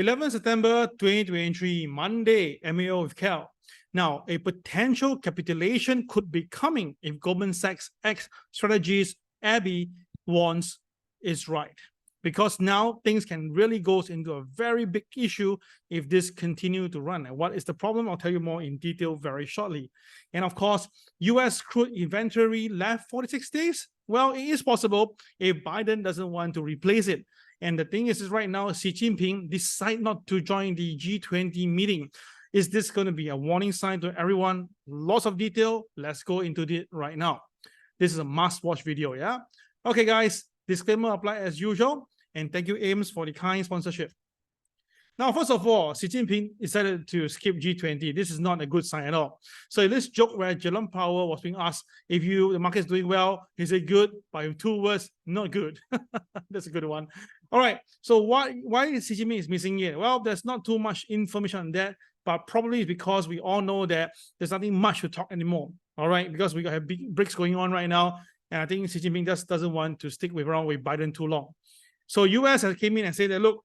11 September 2023, Monday, MAO with Cal. Now, a potential capitulation could be coming if Goldman Sachs ex-strategist Abby warns is right. Because now things can really go into a very big issue if this continue to run. And what is the problem? I'll tell you more in detail very shortly. And of course, US crude inventory left 46 days. Well, it is possible if Biden doesn't want to replace it. And the thing is right now, Xi Jinping decide not to join the G20 meeting. Is this going to be a warning sign to everyone? Lots of detail. Let's go into it right now. This is a must-watch video, yeah? Okay, guys, disclaimer apply as usual. And thank you, Ames, for the kind sponsorship. Now, first of all, Xi Jinping decided to skip G20. This is not a good sign at all. So this joke where Chairman Powell was being asked, if the market is doing well, he said good, by 2 words, not good. That's a good one. All right, so why is Xi Jinping is missing here? Well, there's not too much information on that, but probably because we all know that there's nothing much to talk anymore. All right, because we have big breaks going on right now, and I think Xi Jinping just doesn't want to stick around with Biden too long. So US has came in and said that, look,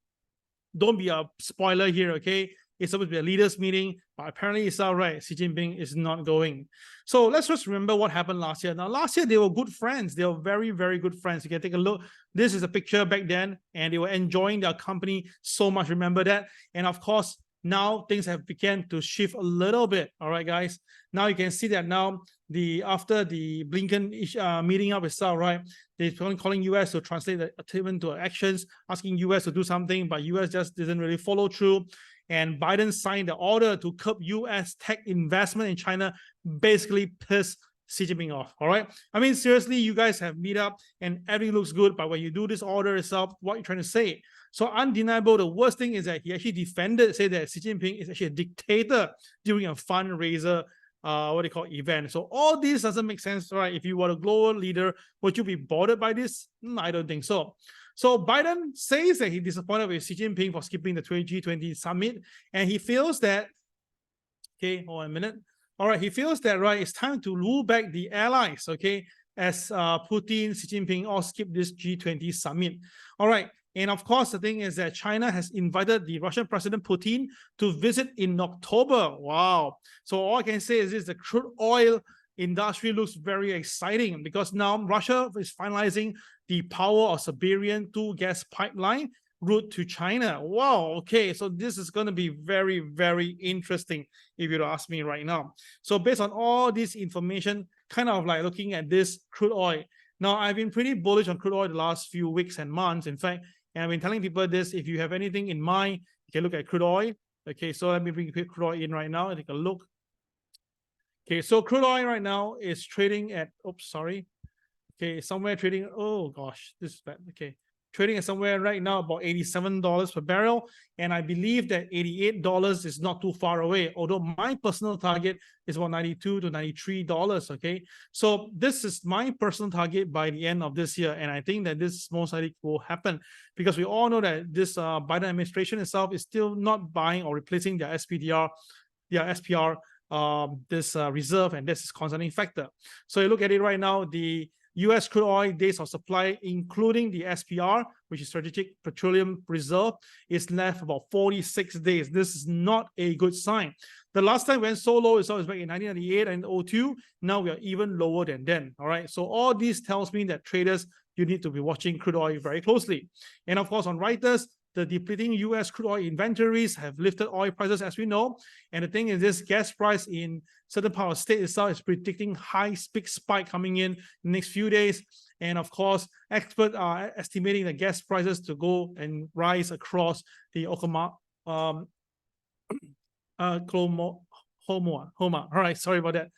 don't be a spoiler here, okay? It's supposed to be a leaders meeting, but apparently it's all right. Xi Jinping is not going. So let's just remember what happened last year. Now, last year, they were good friends. They were very, very good friends. You can take a look. This is a picture back then, and they were enjoying their company so much. Remember that? And of course, now things have begun to shift a little bit. All right, guys. Now you can see that now after the Blinken meeting up itself, right? They're calling US to translate the attainment to actions, asking US to do something, but US just didn't really follow through. And Biden signed the order to curb US tech investment in China, basically pissed Xi Jinping off. All right. I mean, seriously, you guys have meet up and everything looks good, but when you do this order itself, what are you trying to say? So undeniable, the worst thing is that he actually defended, say that Xi Jinping is actually a dictator during a fundraiser, what they call event. So all this doesn't make sense, right? If you were a global leader, would you be bothered by this? I don't think so. So Biden says that he's disappointed with Xi Jinping for skipping the G20 summit, and he feels that, okay, hold on a minute. All right, he feels that, right, it's time to lure back the allies, okay, as Putin, Xi Jinping all skip this G20 summit. All right, and of course, the thing is that China has invited the Russian President Putin to visit in October. Wow. So all I can say is this, the crude oil industry looks very exciting because now Russia is finalizing the power of Siberian 2 gas pipeline route to China. Wow, okay, so this is going to be very, very interesting if you ask me right now. So based on all this information, kind of like looking at this crude oil. Now, I've been pretty bullish on crude oil the last few weeks and months, in fact, and I've been telling people this, if you have anything in mind, you can look at crude oil. Okay, so let me bring crude oil in right now and take a look. Okay, so crude oil right now is trading at, oops, sorry. Okay, somewhere trading, oh gosh, this is bad. Okay, trading at somewhere right now about $87 per barrel. And I believe that $88 is not too far away, although my personal target is about $92 to $93, okay? So this is my personal target by the end of this year. And I think that this most likely will happen because we all know that this Biden administration itself is still not buying or replacing their SPDR, their SPR, this reserve, and this is concerning factor. So you look at it right now, the US crude oil days of supply, including the SPR, which is Strategic Petroleum Reserve, is left about 46 days. This is not a good sign. The last time we went so low is back in 1998 and 2002. Now we are even lower than then. All right. So all this tells me that traders, you need to be watching crude oil very closely. And of course, on Reuters, the depleting US crude oil inventories have lifted oil prices, as we know. And the thing is, this gas price in certain part of the state itself is predicting big spike coming in the next few days. And of course, experts are estimating the gas prices to go and rise across the Oklahoma, Homa. All right, sorry about that.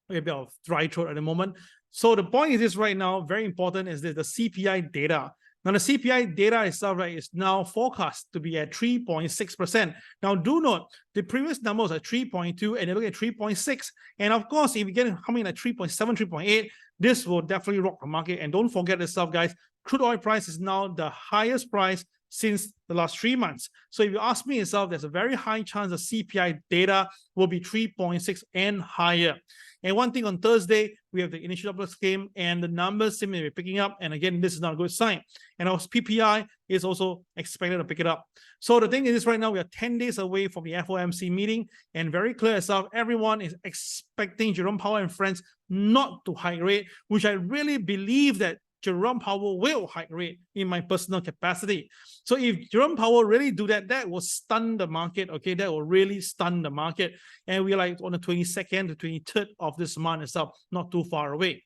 A bit of dry throat at the moment. So the point is this right now, very important, is that the CPI data. Now, the CPI data itself, right, is now forecast to be at 3.6%. Now, do note, the previous number was at 3.2, and they look at 3.6. And of course, if you get coming at 3.7, 3.8, this will definitely rock the market. And don't forget itself, guys, crude oil price is now the highest price since the last 3 months. So if you ask me itself, there's a very high chance the CPI data will be 3.6 and higher. And one thing on Thursday, we have the initial jobless claim, and the numbers seem to be picking up. And again, this is not a good sign. And our PPI is also expected to pick it up. So the thing is, right now we are 10 days away from the FOMC meeting, and very clear itself, everyone is expecting Jerome Powell and friends not to hike rate, which I really believe that Jerome Powell will hike rate in my personal capacity. So if Jerome Powell really do that, that will stun the market, okay? That will really stun the market. And we're like on the 22nd to 23rd of this month itself, not too far away.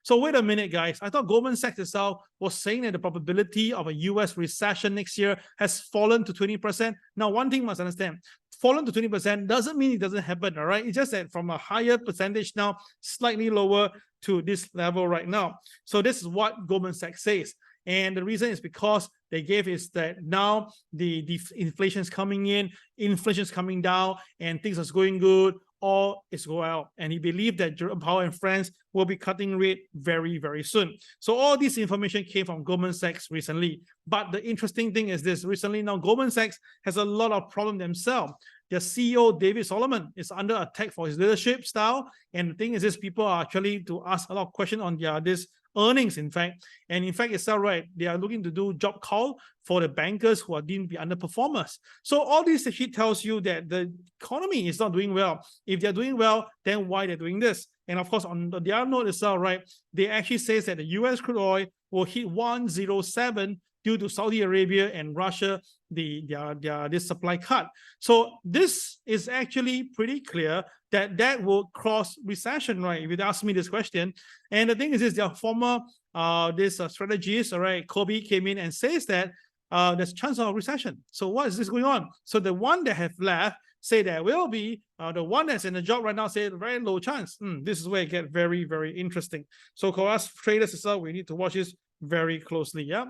So wait a minute, guys. I thought Goldman Sachs itself was saying that the probability of a US recession next year has fallen to 20%. Now, one thing you must understand, fallen to 20% doesn't mean it doesn't happen, all right? It's just that from a higher percentage now, slightly lower to this level right now. So this is what Goldman Sachs says. And the reason is because they gave is that now the inflation is coming in, inflation is coming down, and things are going good, all is well. And he believed that Jerome Powell and friends will be cutting rate very, very soon. So all this information came from Goldman Sachs recently. But the interesting thing is this, recently now Goldman Sachs has a lot of problems themselves. Their CEO, David Solomon, is under attack for his leadership style. And the thing is this, people are actually to ask a lot of questions on this earnings, in fact. And in fact, it's all right. They are looking to do job call for the bankers who are deemed to be underperformers. So all this actually tells you that the economy is not doing well. If they're doing well, then why they're doing this? And of course, on the other note itself, right, they actually says that the US crude oil will hit 107 due to Saudi Arabia and Russia, this supply cut. So this is actually pretty clear that will cross recession, right? If you ask me this question. And the thing is their former strategist, all right, Cobby came in and says that there's a chance of recession. So what is this going on? So the one that have left say there will be, the one that's in the job right now say very low chance. This is where it gets very, very interesting. So for us traders itself, we need to watch this very closely, yeah?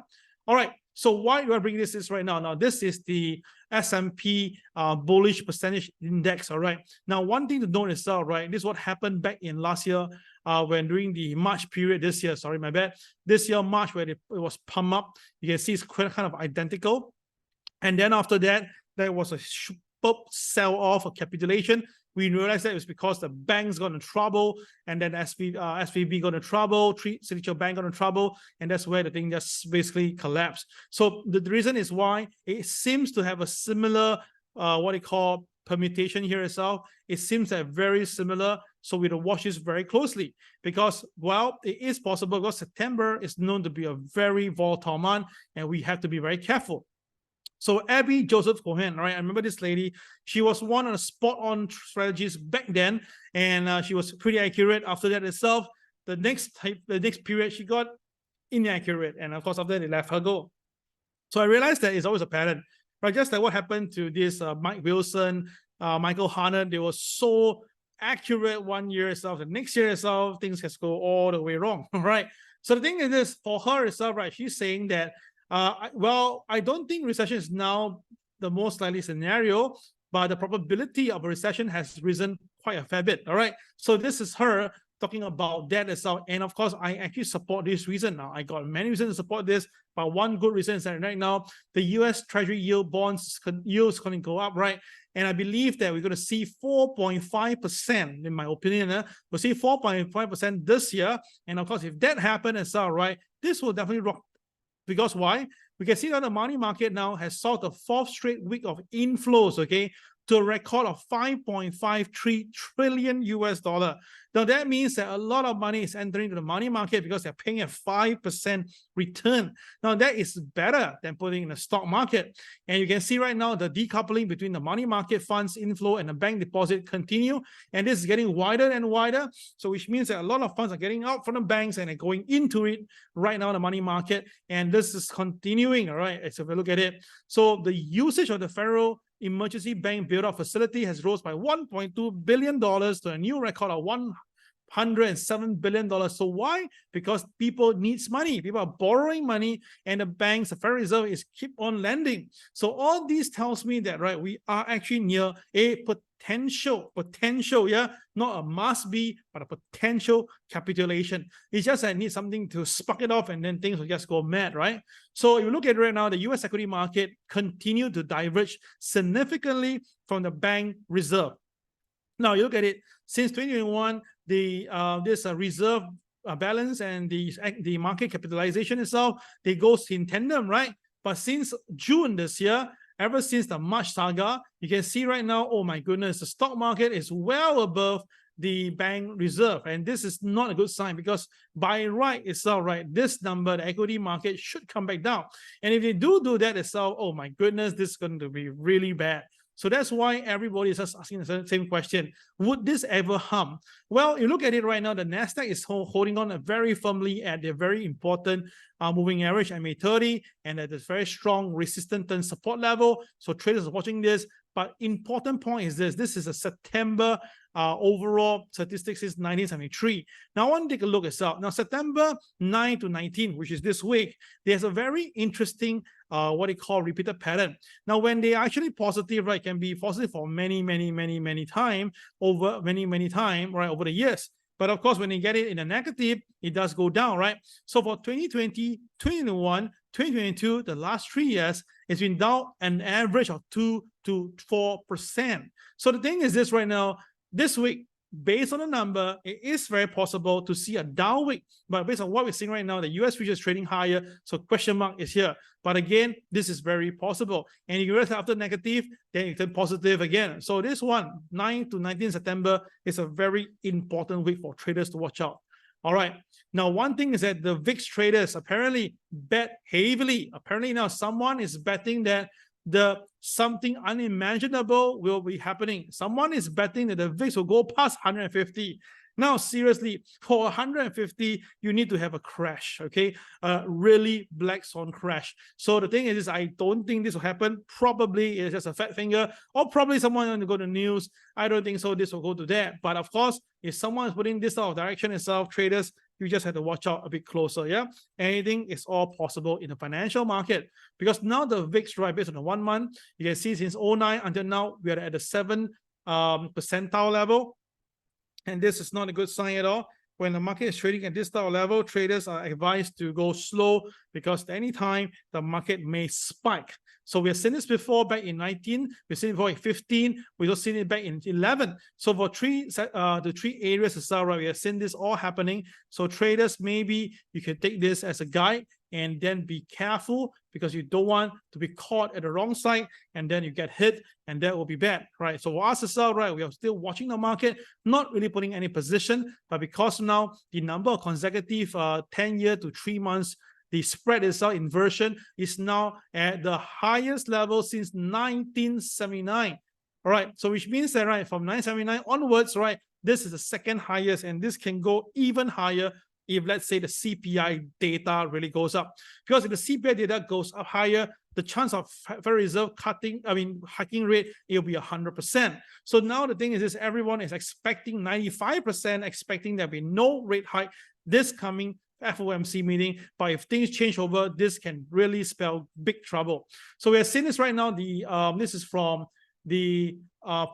All right, so why do I bring this right now? Now, this is the S&P bullish percentage index, all right? Now, one thing to note is, right, this is what happened back in last year when during the March period this year, sorry, my bad. This year, March, where it was pumped up, you can see it's quite kind of identical. And then after that, there was a sell-off, a capitulation. We realized that it was because the banks got in trouble, and then SVB got in trouble, Signature Bank got in trouble, and that's where the thing just basically collapsed. So the reason is why it seems to have a similar, what they call permutation here itself. It seems that very similar. So we will watch this very closely because, well, it is possible because September is known to be a very volatile month, and we have to be very careful. So Abby Joseph Cohen, right? I remember this lady. She was one of the spot-on strategies back then, and she was pretty accurate. After that itself, the next period, she got inaccurate, and of course, after that, they let her go. So I realized that it's always a pattern, right? Just like what happened to this Mike Wilson, Michael Hanna. They were so accurate one year itself. The next year itself, things has go all the way wrong, right? So the thing is this, for her itself, right? She's saying that well, I don't think recession is now the most likely scenario, but the probability of a recession has risen quite a fair bit, all right? So this is her talking about that itself. And of course, I actually support this reason now. I got many reasons to support this, but one good reason is that right now, the US Treasury yield bonds yields going to go up, right? And I believe that we're going to see 4.5%, in my opinion. We'll see 4.5% this year. And of course, if that happens itself, right, this will definitely rock. Because why? We can see that the money market now has saw the fourth straight week of inflows, okay, to a record of 5.53 trillion US dollar. Now that means that a lot of money is entering to the money market because they're paying a 5% return. Now that is better than putting in the stock market. And you can see right now the decoupling between the money market funds inflow and the bank deposit continue. And this is getting wider and wider. So which means that a lot of funds are getting out from the banks and are going into it right now in the money market. And this is continuing, all right, so if we look at it. So the usage of the Federal Emergency Bank Build-Out Facility has rose by $1.2 billion to a new record of $107 billion. So why? Because people needs money. People are borrowing money, and the banks, the Federal Reserve, is keep on lending. So all these tells me that, right, we are actually near a potential, yeah, not a must be, but a potential capitulation. It's just that I need something to spark it off, and then things will just go mad, right? So if you look at it right now, the US equity market continue to diverge significantly from the bank reserve. Now you look at it, since 2021, this reserve balance and the market capitalization itself, they go in tandem, right? But since June this year, ever since the March saga, you can see right now, oh my goodness, the stock market is well above the bank reserve. And this is not a good sign, because by right itself, right, this number, the equity market, should come back down. And if they do that itself, oh my goodness, this is going to be really bad. So that's why everybody is just asking the same question. Would this ever harm? Well, you look at it right now, the NASDAQ is holding on very firmly at the very important moving average, MA30, and at this very strong resistance and support level. So traders are watching this. But important point is this is a September overall statistics is 1973. Now I want to take a look at itself. Now September 9 to 19, which is this week, there's a very interesting what they call repeated pattern. Now when they are actually positive, right, can be positive for many time over right, over the years. But of course, when you get it in a negative, it does go down, right? So for 2020, 2021, 2022, the last 3 years, it's been down an average of 2 to 4%. So the thing is this right now, this week, based on the number, it is very possible to see a down week. But based on what we're seeing right now, the US futures trading higher, so question mark is here. But again, this is very possible. And if you realize after negative, then you turn positive again. So this one, 9 to 19 September, is a very important week for traders to watch out. All right. Now, one thing is that the VIX traders apparently bet heavily. Apparently now someone is betting that something unimaginable will be happening. Someone is betting that the VIX will go past 150. Now, seriously, for 150, you need to have a crash, okay? Really black swan crash. So the thing is, I don't think this will happen. Probably it's just a fat finger, or probably someone going to go to news. I don't think so. This will go to that. But of course, if someone is putting this out of direction itself, traders, you just have to watch out a bit closer, yeah? Anything is all possible in the financial market, because now the VIX, right, based on the 1 month, you can see since 2009 until now, we are at the 7 percentile level. And this is not a good sign at all. When the market is trading at this type of level, traders are advised to go slow, because at any time the market may spike. So we have seen this before back in 19, we've seen it before in 15, we've also seen it back in 11. So for the three areas itself, right, we have seen this all happening. So traders, maybe you can take this as a guide and then be careful, because you don't want to be caught at the wrong side and then you get hit, and that will be bad, right? So for us itself, right, we are still watching the market, not really putting any position, but because now the number of consecutive 10-year to 3 months, the spread itself, inversion, is now at the highest level since 1979. All right, so which means that, right, from 1979 onwards, right, this is the second highest, and this can go even higher if, let's say, the CPI data really goes up. Because if the CPI data goes up higher, the chance of Federal Reserve hiking rate, it'll be 100%. So now the thing is everyone is expecting 95%, expecting there'll be no rate hike this coming FOMC meeting. But if things change over, this can really spell big trouble. So we are seeing this right now. This is from the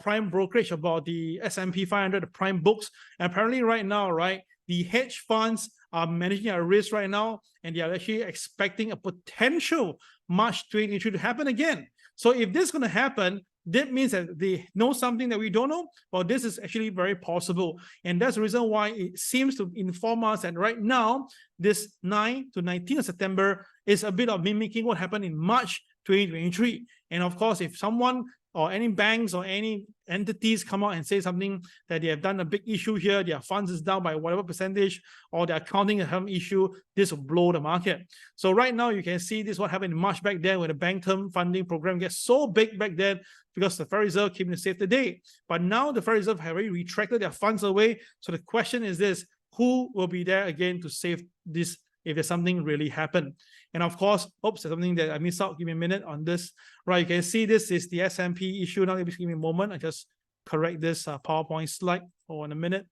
prime brokerage about the S&P 500, the prime books. And apparently right now, right, the hedge funds are managing a risk right now, and they are actually expecting a potential March 2023 to happen again. So if this is going to happen, that means that they know something that we don't know. Well, this is actually very possible. And that's the reason why it seems to inform us that right now, this 9 to 19 of September is a bit of mimicking what happened in March 2023. And of course, if someone or any banks or any entities come out and say something that they have done a big issue here, their funds is down by whatever percentage, or their accounting has some issue, this will blow the market. So right now you can see this what happened in March back then, when the bank term funding program gets so big back then, because the Federal Reserve came to save the day. But now the Federal Reserve have already retracted their funds away. So the question is this: who will be there again to save this if there's something really happen? And of course, oops, there's something that I missed out. Give me a minute on this. Right, you can see this is the S&P issue. Now, give me a moment. I just correct this PowerPoint slide for a minute.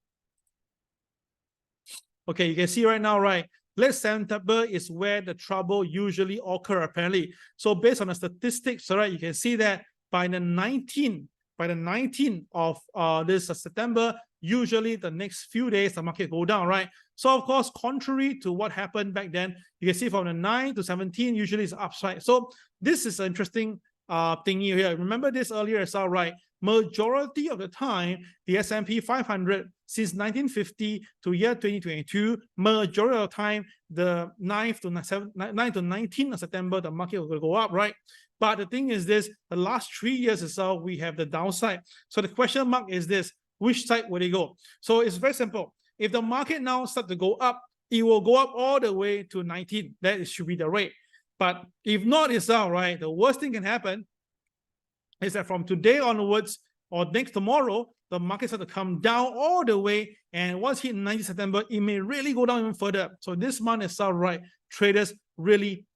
Okay, you can see right now, right, late September is where the trouble usually occur, apparently. So based on the statistics, all right, you can see that by the 19th of this September, usually the next few days, the market go down, right? So of course, contrary to what happened back then, you can see from the 9 to 17, usually it's upside. So this is an interesting thingy here. Remember this earlier as well, right? majority of the time, the S&P 500 since 1950 to year 2022, majority of the time, the 9th to 19th of September, the market will go up, right? But the thing is this, the last 3 years or so, we have the downside. So the question mark is this, which side will it go? So it's very simple. If the market now starts to go up, it will go up all the way to 19. That should be the rate. But if not itself, right, the worst thing can happen is that from today onwards or next tomorrow, the market starts to come down all the way. And once hit 19 September, it may really go down even further. So this month itself, right, traders really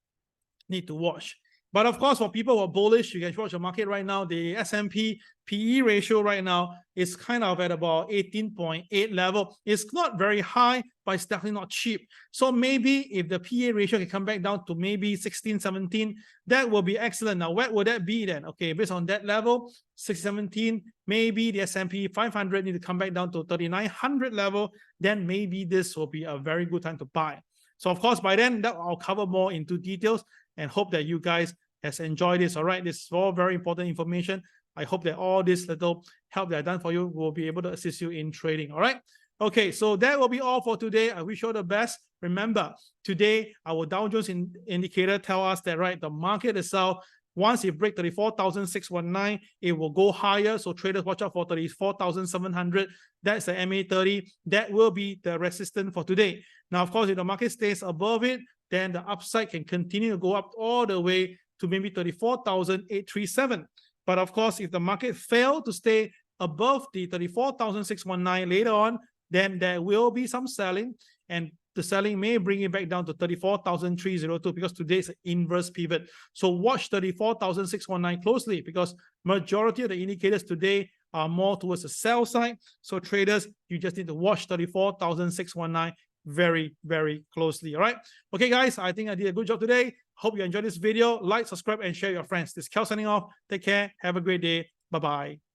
need to watch. But of course, for people who are bullish, you can watch the market right now. The S&P PE ratio right now is kind of at about 18.8 level. It's not very high, but it's definitely not cheap. So maybe if the PE ratio can come back down to maybe 16, 17, that will be excellent. Now, what would that be then? Okay, based on that level, 16, 17, maybe the S&P 500 need to come back down to 3,900 level. Then maybe this will be a very good time to buy. So of course, by then, I'll cover more into details and hope that you guys has enjoyed this. All right, this is all very important information. I hope that all this little help that I've done for you will be able to assist you in trading. All right. Okay, so that will be all for today. I wish you all the best. Remember, today our Dow Jones indicator tell us that, right, the market itself, once it breaks 34,619, it will go higher. So traders watch out for 34,700. That's the MA30. That will be the resistance for today. Now, of course, if the market stays above it, then the upside can continue to go up all the way to maybe 34,837. But of course, if the market fails to stay above the 34,619 later on, then there will be some selling, and the selling may bring it back down to 34,302 because today is an inverse pivot. So watch 34,619 closely because majority of the indicators today are more towards the sell side. So traders, you just need to watch 34,619 very, very closely. All right. Okay, guys, I think I did a good job today. Hope you enjoyed this video. Like, subscribe, and share with your friends. This is Kel signing off. Take care. Have a great day. Bye-bye.